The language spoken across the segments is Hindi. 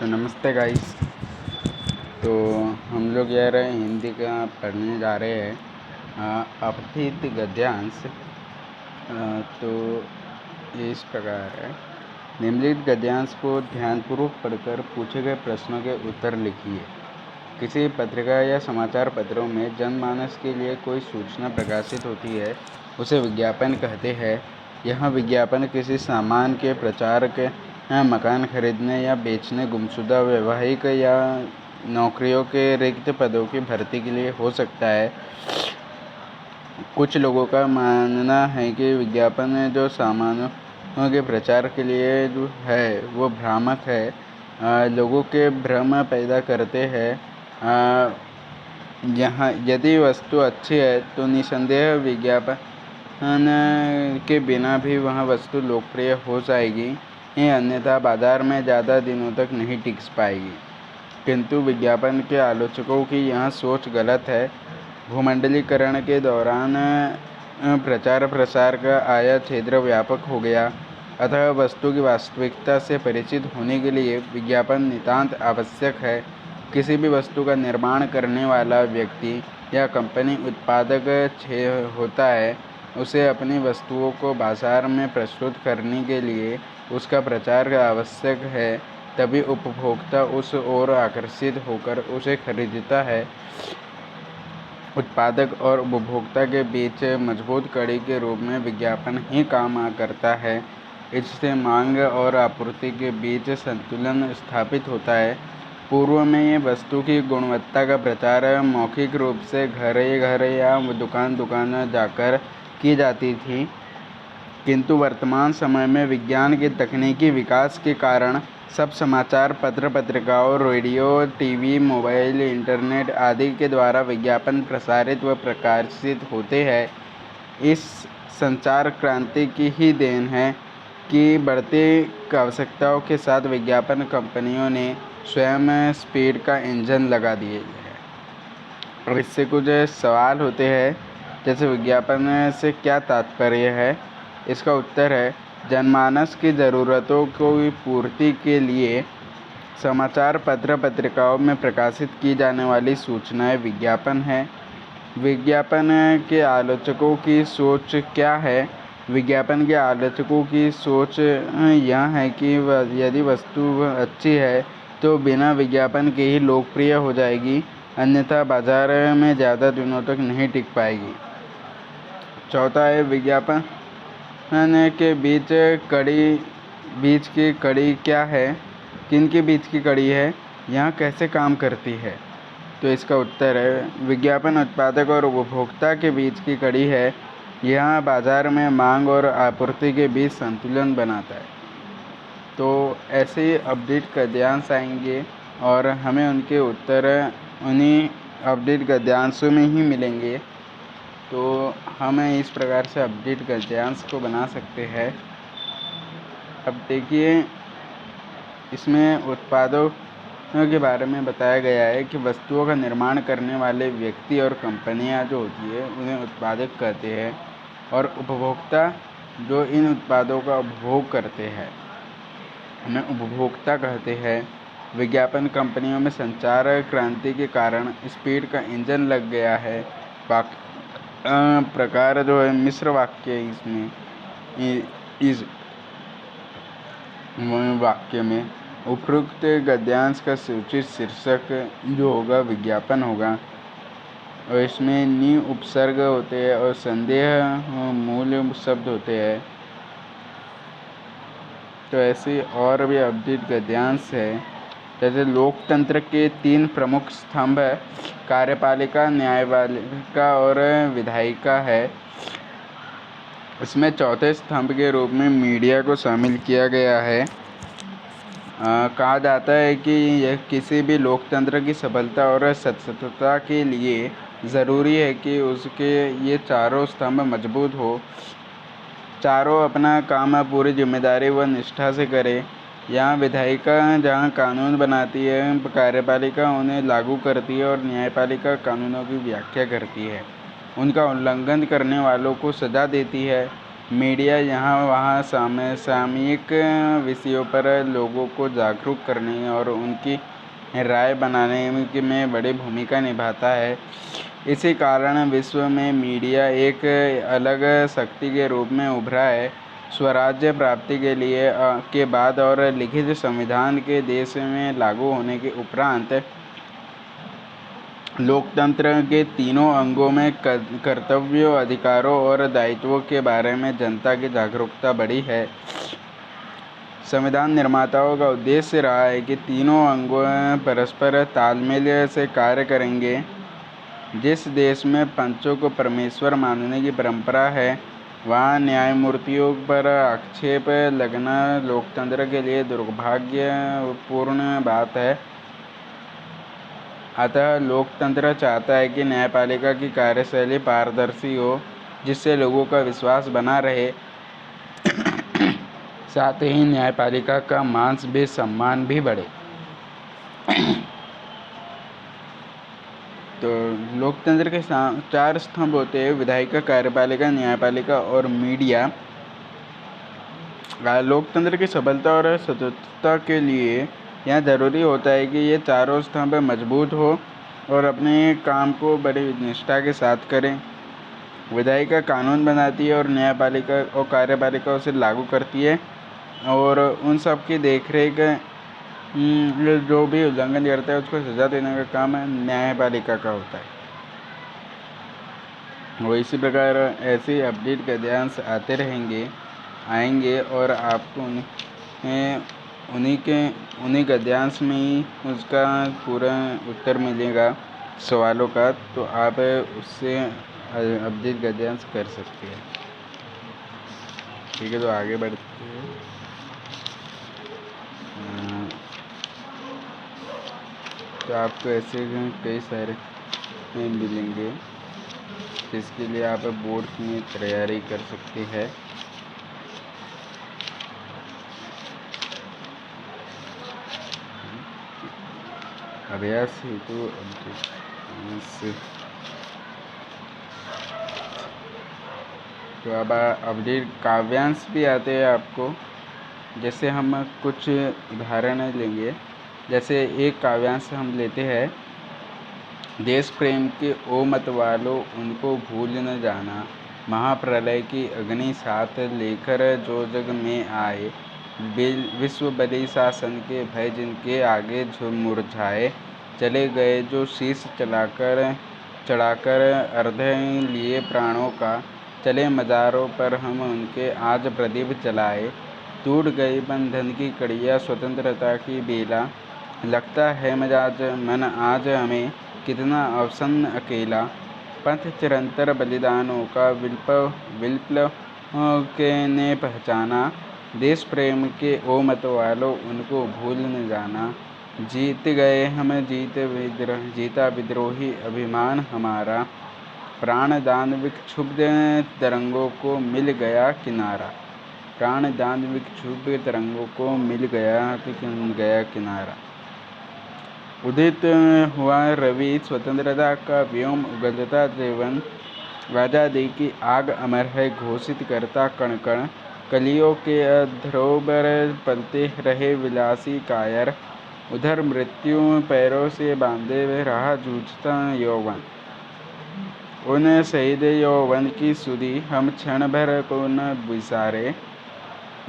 तो नमस्ते गाइस। तो हम लोग यार हिंदी का पढ़ने जा रहे हैं अपठित गद्यांश। तो ये इस प्रकार है। निम्नलिखित गद्यांश को ध्यानपूर्वक पढ़कर पूछे गए प्रश्नों के उत्तर लिखिए। किसी पत्रिका या समाचार पत्रों में जनमानस के लिए कोई सूचना प्रकाशित होती है, उसे विज्ञापन कहते हैं। यह विज्ञापन किसी सामान के प्रचार के, मकान खरीदने या बेचने, गुमशुदा वैवाहिक या नौकरियों के रिक्त पदों की भर्ती के लिए हो सकता है। कुछ लोगों का मानना है कि विज्ञापन जो सामानों के प्रचार के लिए जो है वो भ्रामक है, लोगों के भ्रम पैदा करते हैं। यहाँ यदि वस्तु अच्छी है तो निसंदेह विज्ञापन के बिना भी वह वस्तु लोकप्रिय हो जाएगी, अन्यथा बाजार में ज़्यादा दिनों तक नहीं टिक पाएगी। किंतु विज्ञापन के आलोचकों की यह सोच गलत है। भूमंडलीकरण के दौरान प्रचार प्रसार का आया क्षेत्र व्यापक हो गया, अतः वस्तु की वास्तविकता से परिचित होने के लिए विज्ञापन नितांत आवश्यक है। किसी भी वस्तु का निर्माण करने वाला व्यक्ति या कंपनी उत्पादक होता है, उसे अपनी वस्तुओं को बाजार में प्रस्तुत करने के लिए उसका प्रचार आवश्यक है, तभी उपभोक्ता उस ओर आकर्षित होकर उसे खरीदता है। उत्पादक और उपभोक्ता के बीच मजबूत कड़ी के रूप में विज्ञापन ही काम करता है। इससे मांग और आपूर्ति के बीच संतुलन स्थापित होता है। पूर्व में ये वस्तु की गुणवत्ता का प्रचार मौखिक रूप से घर या दुकान जाकर की जाती थी, किंतु वर्तमान समय में विज्ञान के तकनीकी विकास के कारण सब समाचार पत्र पत्रिकाओं, रेडियो, टीवी, मोबाइल, इंटरनेट आदि के द्वारा विज्ञापन प्रसारित व प्रकाशित होते हैं। इस संचार क्रांति की ही देन है कि बढ़ती आवश्यकताओं के साथ विज्ञापन कंपनियों ने स्वयं स्पीड का इंजन लगा दिए है। और इससे कुछ सवाल होते हैं, जैसे विज्ञापन से क्या तात्पर्य है। इसका उत्तर है, जनमानस की ज़रूरतों की पूर्ति के लिए समाचार पत्र पत्रिकाओं में प्रकाशित की जाने वाली सूचनाएं विज्ञापन है। विज्ञापन के आलोचकों की सोच क्या है। विज्ञापन के आलोचकों की सोच यह है कि यदि वस्तु अच्छी है तो बिना विज्ञापन के ही लोकप्रिय हो जाएगी, अन्यथा बाजार में ज़्यादा दिनों तक नहीं टिक पाएगी। चौथा है, विज्ञापन के बीच की कड़ी क्या है, किन के बीच की कड़ी है, यहाँ कैसे काम करती है। तो इसका उत्तर है, विज्ञापन उत्पादक और उपभोक्ता के बीच की कड़ी है। यह बाजार में मांग और आपूर्ति के बीच संतुलन बनाता है। तो ऐसे ही अपडेट गद्यांश आएंगे और हमें उनके उत्तर उन्हीं अपडेट गद्यांशों में ही मिलेंगे। तो हम इस प्रकार से अपडेट गद्यांश को बना सकते हैं। अब देखिए, इसमें उत्पादों के बारे में बताया गया है कि वस्तुओं का निर्माण करने वाले व्यक्ति और कंपनियां जो होती है उन्हें उत्पादक कहते हैं, और उपभोक्ता जो इन उत्पादों का उपभोग करते हैं उन्हें उपभोक्ता कहते हैं। विज्ञापन कंपनियों में संचार क्रांति के कारण स्पीड का इंजन लग गया है। प्रकार जो है मिश्र वाक्य है इसमें। इस वाक्य में उपरोक्त गद्यांश का सूचित शीर्षक जो होगा विज्ञापन होगा, और इसमें नि उपसर्ग होते हैं और संदेह मूल शब्द होते हैं। तो ऐसे और भी अपडेट गद्यांश है, जैसे लोकतंत्र के 3 प्रमुख स्तंभ है, कार्यपालिका, न्यायपालिका और विधायिका है। इसमें चौथे स्तंभ के रूप में मीडिया को शामिल किया गया है। कहा जाता है कि यह किसी भी लोकतंत्र की सफलता और सत्यता के लिए ज़रूरी है कि उसके ये चारों स्तंभ मजबूत हो। चारों अपना काम पूरी जिम्मेदारी व निष्ठा से करें। यहाँ विधायिका जहाँ कानून बनाती है, कार्यपालिका उन्हें लागू करती है और न्यायपालिका कानूनों की व्याख्या करती है, उनका उल्लंघन करने वालों को सज़ा देती है। मीडिया यहाँ वहाँ सामयिक विषयों पर लोगों को जागरूक करने और उनकी राय बनाने में बड़ी भूमिका निभाता है। इसी कारण विश्व में मीडिया एक अलग शक्ति के रूप में उभरा है। स्वराज्य प्राप्ति के बाद और लिखित संविधान के देश में लागू होने के उपरांत लोकतंत्र के तीनों अंगों में कर्तव्यों, अधिकारों और दायित्वों के बारे में जनता की जागरूकता बढ़ी है। संविधान निर्माताओं का उद्देश्य रहा है कि तीनों अंगों परस्पर तालमेल से कार्य करेंगे। जिस देश में पंचों को परमेश्वर मानने की परंपरा है, वहाँ न्यायमूर्तियों पर आक्षेप लगना लोकतंत्र के लिए दुर्भाग्यपूर्ण बात है। अतः लोकतंत्र चाहता है कि न्यायपालिका की कार्यशैली पारदर्शी हो, जिससे लोगों का विश्वास बना रहे। साथ ही न्यायपालिका का मान भी सम्मान भी बढ़े। तो लोकतंत्र के 4 स्तंभ होते हैं: विधायिका, कार्यपालिका, न्यायपालिका और मीडिया। लोकतंत्र की सफलता और सततता के लिए यह ज़रूरी होता है कि ये चारों स्तंभ मजबूत हो और अपने काम को बड़ी निष्ठा के साथ करें। विधायिका कानून बनाती है और न्यायपालिका और कार्यपालिका उसे लागू करती है, और उन सब की देखरेख जो भी उल्लंघन करता है उसको सज़ा देने का काम न्यायपालिका का होता है। वो इसी प्रकार ऐसे अपडेट गद्यांश आएंगे और आपको उन्हीं गद्यांश में ही उसका पूरा उत्तर मिलेगा सवालों का, तो आप उससे अपडेट गद्यांश कर सकते हैं। ठीक है, तो आगे बढ़ते हैं। तो आपको ऐसे कई सारे मिलेंगे जिसके लिए आप बोर्ड में तैयारी कर सकते हैं। अभ्यास हेतु तो अब अपडेट काव्यांश भी आते हैं आपको। जैसे हम कुछ उदाहरण लेंगे। जैसे एक काव्यांश हम लेते हैं: देश प्रेम के ओ मत वालों, उनको भूल न जाना। महाप्रलय की अग्नि साथ लेकर जो जग में आए, विश्व बलि शासन के भय जिनके आगे मुरझाए। चले गए जो शीश चढ़ाकर अर्ध लिए प्राणों का, चले मज़ारों पर हम उनके आज प्रदीप जलाए। टूट गई बंधन की कड़ियाँ, स्वतंत्रता की बेला, लगता है मन आज हमें कितना अवसन्न अकेला। पंथ चिरंतर बलिदानों का विप्लव के ने पहचाना। देश प्रेम के ओ मत वालों, उनको भूल न जाना। जीत गए हम जीता विद्रोही अभिमान हमारा। प्राणदान विक्षुब्ध तरंगों को मिल गया किनारा। प्राणदान विक्षुब्ध तरंगों को मिल गया किनारा। उदित हुआ रवि, स्वतंत्रता का व्योम उगलता जीवन। आज़ादी की आग अमर है, घोषित करता कण कण। कलियों के अधरोबर पलते रहे विलासी कायर। उधर मृत्यु पैरों से बांधे हुए रहा जूझता यौवन। उन शहीद यौवन की सुधि हम क्षण भर को न विसारे।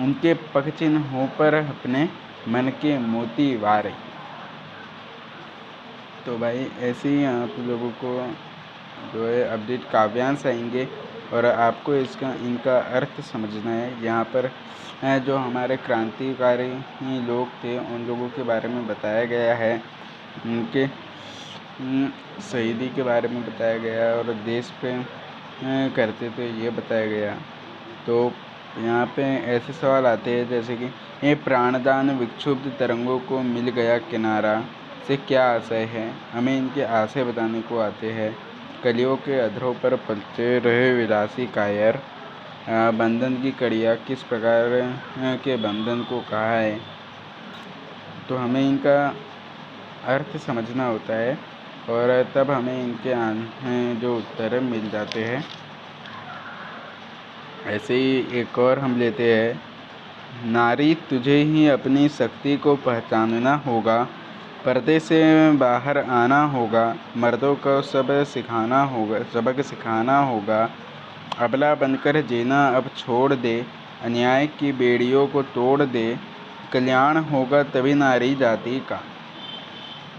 उनके पग चिन्हों पर अपने मन के मोती वारे। तो भाई ऐसे ही आप लोगों को जो है अपडेट काव्यांश आएंगे और आपको इनका अर्थ समझना है। यहाँ पर जो हमारे क्रांतिकारी लोग थे उन लोगों के बारे में बताया गया है, उनके शहीदी के बारे में बताया गया और देश पे करते थे ये बताया गया। तो यहाँ पे ऐसे सवाल आते हैं जैसे कि ये प्राणदान विक्षुब्ध तरंगों को मिल गया किनारा से क्या आशय है। हमें इनके आशय बताने को आते हैं। कलियों के अधरों पर पलते रहे विलासी कायर। बंधन की कड़ियाँ किस प्रकार के बंधन को कहा है। तो हमें इनका अर्थ समझना होता है और तब हमें इनके जो उत्तर मिल जाते हैं। ऐसे ही एक और हम लेते हैं। नारी तुझे ही अपनी शक्ति को पहचानना होगा, पर्दे से बाहर आना होगा, मर्दों को सबक सिखाना होगा। अबला बनकर जीना अब छोड़ दे, अन्याय की बेड़ियों को तोड़ दे। कल्याण होगा तभी नारी जाति का,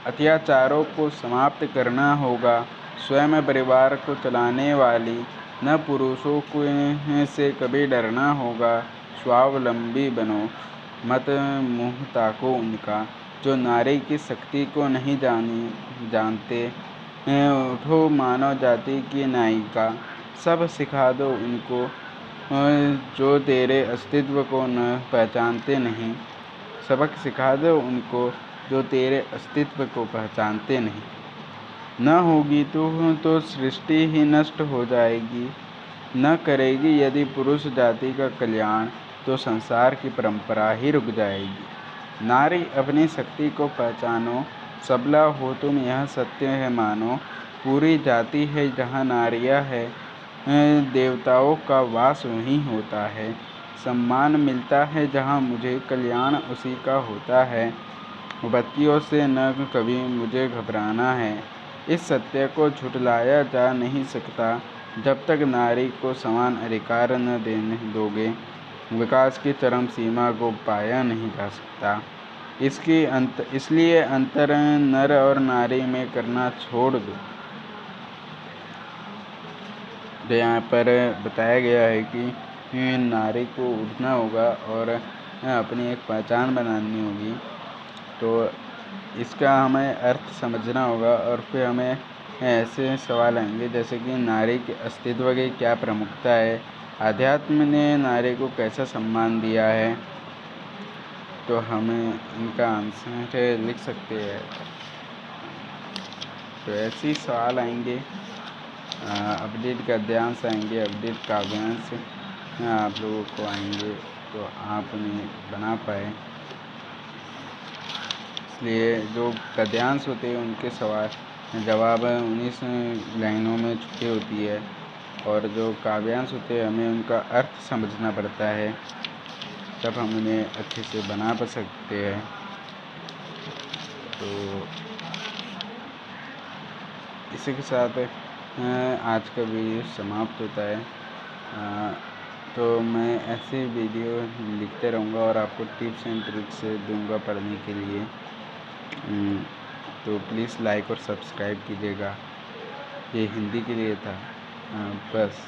अत्याचारों को समाप्त करना होगा। स्वयं परिवार को चलाने वाली, न पुरुषों को से कभी डरना होगा। स्वावलंबी बनो, मत मुँह ताको उनका, जो नारी की शक्ति को नहीं जानते। उठो मानव जाति की नायिका, सब सिखा दो उनको, जो तेरे अस्तित्व को न पहचानते नहीं। सबक सिखा दो उनको, जो तेरे अस्तित्व को पहचानते नहीं। न होगी तो सृष्टि ही नष्ट हो जाएगी। न करेगी यदि पुरुष जाति का कल्याण, तो संसार की परंपरा ही रुक जाएगी। नारी अपनी शक्ति को पहचानो, सबला हो तुम यह सत्य है मानो। पूरी जाति है जहाँ नारियाँ है, देवताओं का वास वहीं होता है। सम्मान मिलता है जहाँ मुझे, कल्याण उसी का होता है। बत्तियों से न कभी मुझे घबराना है, इस सत्य को झुठलाया जा नहीं सकता। जब तक नारी को समान अधिकार न देने दोगे, विकास की चरम सीमा को पाया नहीं जा सकता। इसलिए अंतर नर और नारी में करना छोड़ दो। तो यहाँ पर बताया गया है कि नारी को उठना होगा और अपनी एक पहचान बनानी होगी। तो इसका हमें अर्थ समझना होगा और फिर हमें ऐसे सवाल आएंगे जैसे कि नारी के अस्तित्व की क्या प्रमुखता है, आध्यात्म ने नारी को कैसा सम्मान दिया है। तो हमें इनका आंसर लिख सकते हैं। तो ऐसे ही सवाल आएंगे, अपडेट गद्यांश आएंगे, अपडेट काव्यांश आप लोगों को आएंगे, तो आप उन्हें बना पाए। इसलिए जो गद्यांश होते हैं उनके सवाल जवाब 19 लाइनों में छुट्टी होती है, और जो काव्यांश होते हैं हमें उनका अर्थ समझना पड़ता है, तब हम उन्हें अच्छे से बना सकते हैं। तो इसी के साथ आज का वीडियो समाप्त होता है। तो मैं ऐसे वीडियो लिखते रहूँगा और आपको टिप्स एंड ट्रिक्स दूंगा पढ़ने के लिए। तो प्लीज़ लाइक और सब्सक्राइब कीजिएगा। ये हिंदी के लिए था। बस।